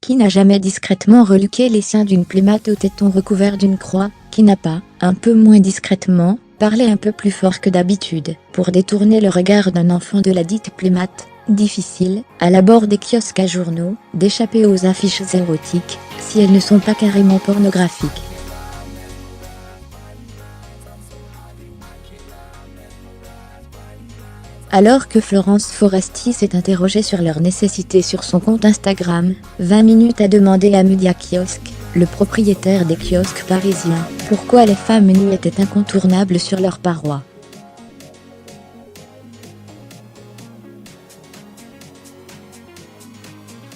Qui n'a jamais discrètement reluqué les seins d'une plémate au téton recouvert d'une croix? Qui n'a pas, un peu moins discrètement, parlé un peu plus fort que d'habitude, pour détourner le regard d'un enfant de la dite plémate? Difficile, à l'abord des kiosques à journaux, d'échapper aux affiches érotiques, si elles ne sont pas carrément pornographiques. Alors que Florence Foresti s'est interrogée sur leur nécessité sur son compte Instagram, 20 minutes a demandé à Media Kiosque, le propriétaire des kiosques parisiens, pourquoi les femmes nues étaient incontournables sur leurs parois.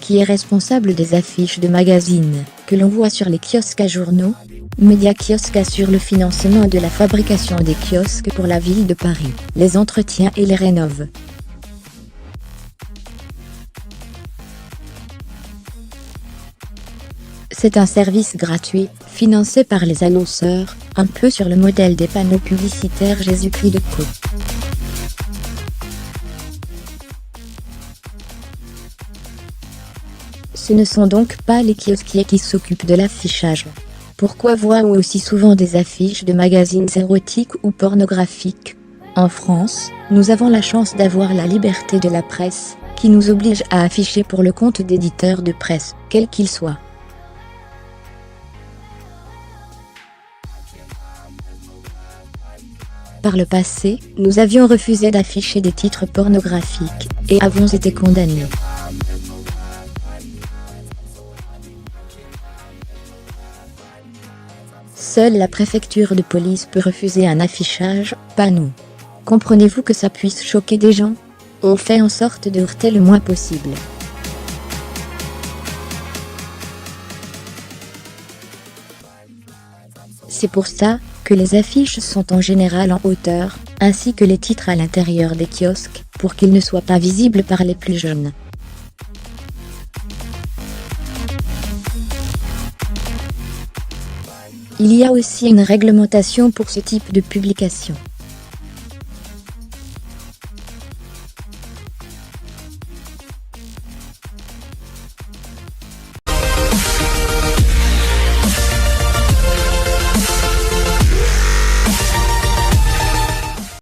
Qui est responsable des affiches de magazines que l'on voit sur les kiosques à journaux? Media Kiosque assure le financement de la fabrication des kiosques pour la ville de Paris, les entretient et les rénove. C'est un service gratuit, financé par les annonceurs, un peu sur le modèle des panneaux publicitaires Jésus-Christ de Co. Ce ne sont donc pas les kiosquiers qui s'occupent de l'affichage. Pourquoi voient-on aussi souvent des affiches de magazines érotiques ou pornographiques? En France, nous avons la chance d'avoir la liberté de la presse, qui nous oblige à afficher pour le compte d'éditeurs de presse, quels qu'ils soient. Par le passé, nous avions refusé d'afficher des titres pornographiques, et avons été condamnés. Seule la préfecture de police peut refuser un affichage, pas nous. Comprenez-vous que ça puisse choquer des gens? On fait en sorte de heurter le moins possible. C'est pour ça que les affiches sont en général en hauteur, ainsi que les titres à l'intérieur des kiosques, pour qu'ils ne soient pas visibles par les plus jeunes. Il y a aussi une réglementation pour ce type de publication.